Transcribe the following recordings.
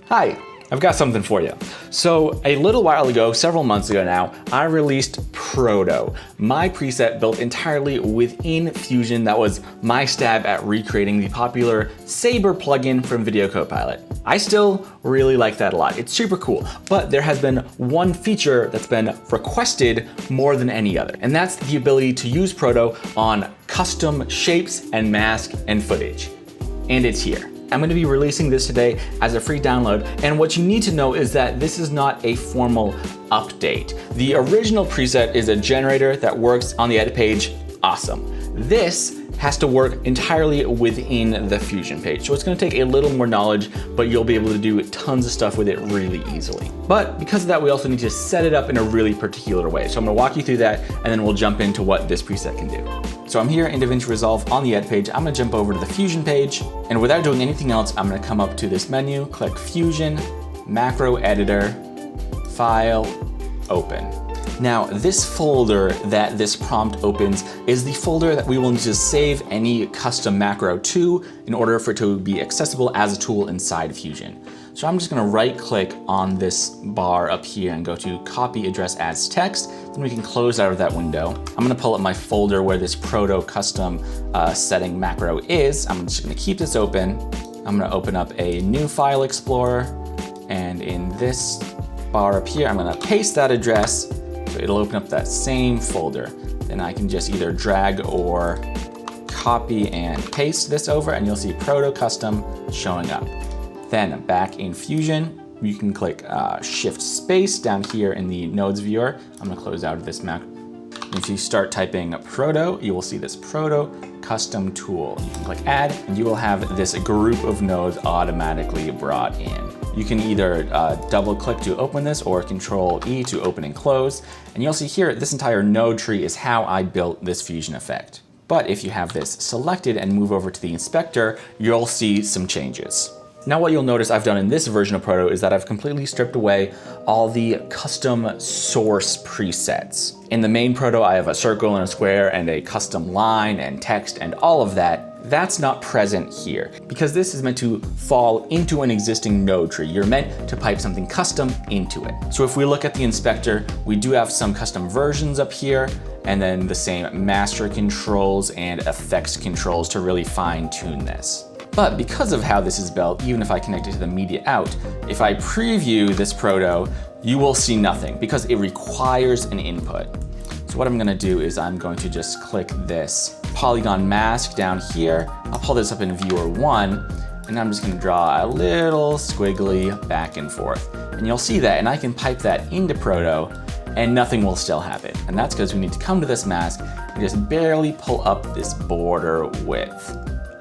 Hi, I've got something for you. So a little while ago, several months ago now, I released Proto, my preset built entirely within Fusion that was my stab at recreating the popular Saber plugin from Video Copilot. I still really like that a lot. It's super cool, but there has been one feature that's been requested more than any other, and that's the ability to use Proto on custom shapes and mask and footage. And it's here. I'm going to be releasing this today as a free download, and what you need to know is that this is not a formal update. The original preset is a generator that works on the edit page. Awesome. This has to work entirely within the Fusion page. So it's going to take a little more knowledge, but you'll be able to do tons of stuff with it really easily. But because of that, we also need to set it up in a really particular way. So I'm going to walk you through that, and then we'll jump into what this preset can do. So I'm here in DaVinci Resolve on the edit page. I'm going to jump over to the Fusion page, and without doing anything else, I'm going to come up to this menu, click Fusion, Macro Editor, File, Open. Now, this folder that this prompt opens is the folder that we will need to save any custom macro to in order for it to be accessible as a tool inside Fusion. So I'm just going to right click on this bar up here and go to Copy Address as Text. Then we can close out of that window. I'm going to pull up my folder where this Proto custom setting macro is. I'm just going to keep this open. I'm going to open up a new file explorer, and in this bar up here, I'm going to paste that address. So it'll open up that same folder. Then I can just either drag or copy and paste this over, and you'll see Proto Custom showing up. Then back in Fusion, you can click Shift Space down here in the Nodes viewer. I'm gonna close out of this Mac. If you start typing Proto, you will see this Proto Custom Tool. You can click Add, and you will have this group of nodes automatically brought in. You can either double click to open this or Control E to open and close. And you'll see here, this entire node tree is how I built this Fusion effect. But if you have this selected and move over to the inspector, you'll see some changes. Now what you'll notice I've done in this version of Proto is that I've completely stripped away all the custom source presets. In the main Proto, I have a circle and a square and a custom line and text and all of that. That's not present here because this is meant to fall into an existing node tree. You're meant to pipe something custom into it. So if we look at the inspector, we do have some custom versions up here, and then the same master controls and effects controls to really fine tune this. But because of how this is built, even if I connect it to the media out, if I preview this Proto, you will see nothing because it requires an input. So what I'm gonna do is I'm going to just click this polygon mask down here. I'll pull this up in viewer 1, and I'm just gonna draw a little squiggly back and forth. And you'll see that, and I can pipe that into Proto, and nothing will still happen. And that's because we need to come to this mask and just barely pull up this border width.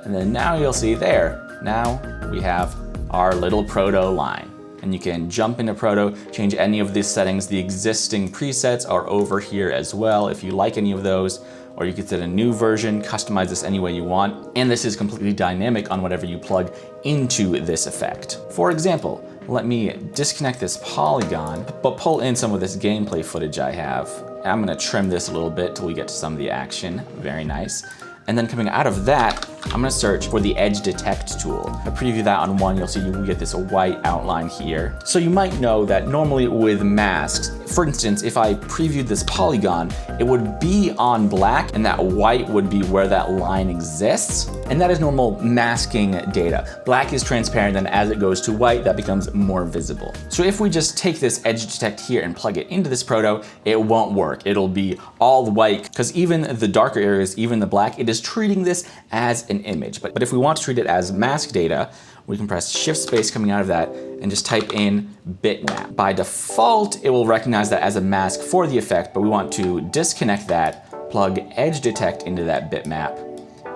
And then now you'll see there, now we have our little Proto line. And you can jump into Proto, change any of these settings. The existing presets are over here as well if you like any of those, or you could set a new version, customize this any way you want. And this is completely dynamic on whatever you plug into this effect. For example, let me disconnect this polygon, but pull in some of this gameplay footage I have. I'm gonna trim this a little bit till we get to some of the action. Very nice. And then coming out of that, I'm gonna search for the edge detect tool. I preview that on 1, you'll see you get this white outline here. So you might know that normally with masks, for instance, if I previewed this polygon, it would be on black and that white would be where that line exists. And that is normal masking data. Black is transparent, and as it goes to white, that becomes more visible. So if we just take this edge detect here and plug it into this Proto, it won't work. It'll be all white, because even the darker areas, even the black, it is treating this as an image. But if we want to treat it as mask data, we can press Shift Space coming out of that and just type in bitmap. By default, it will recognize that as a mask for the effect, but we want to disconnect that, plug edge detect into that bitmap.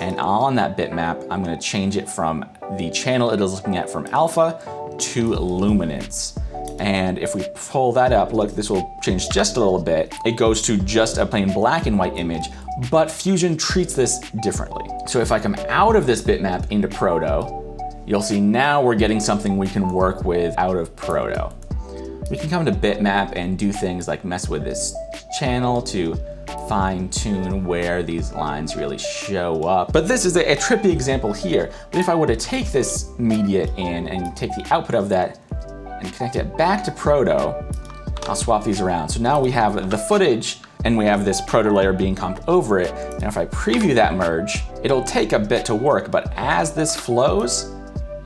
And on that bitmap, I'm going to change it from the channel it is looking at from alpha to luminance. And if we pull that up, look, this will change just a little bit. It goes to just a plain black and white image, but Fusion treats this differently. So if I come out of this bitmap into Proto, you'll see now we're getting something we can work with out of Proto. We can come to bitmap and do things like mess with this channel to fine tune where these lines really show up. But this is a trippy example here. But if I were to take this media in and take the output of that and connect it back to Proto, I'll swap these around. So now we have the footage and we have this Proto layer being comped over it. Now if I preview that merge, it'll take a bit to work, but as this flows,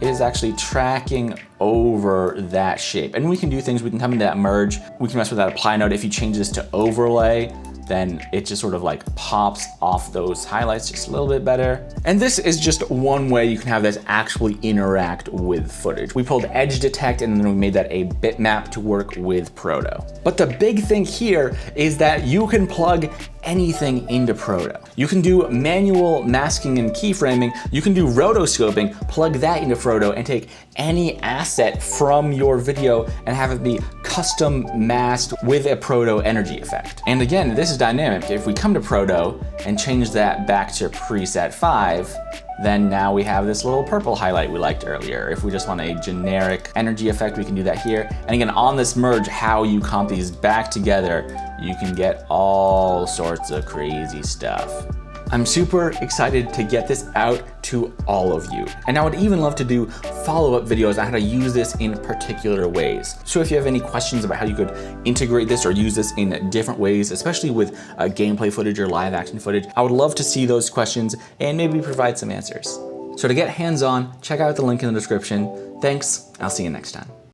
it is actually tracking over that shape. And we can do things, we can come into that merge, we can mess with that apply node. If you change this to overlay, then it just sort of like pops off those highlights just a little bit better. And this is just one way you can have this actually interact with footage. We pulled edge detect and then we made that a bitmap to work with Proto. But the big thing here is that you can plug anything into Proto. You can do manual masking and keyframing, you can do rotoscoping, plug that into Proto and take any asset from your video and have it be custom masked with a Proto energy effect. And again, this is dynamic. If we come to Proto and change that back to preset 5, then now we have this little purple highlight we liked earlier. If we just want a generic energy effect, we can do that here. And again, on this merge, how you comp these back together, you can get all sorts of crazy stuff. I'm super excited to get this out to all of you. And I would even love to do follow-up videos on how to use this in particular ways. So if you have any questions about how you could integrate this or use this in different ways, especially with gameplay footage or live action footage, I would love to see those questions and maybe provide some answers. So to get hands-on, check out the link in the description. Thanks, I'll see you next time.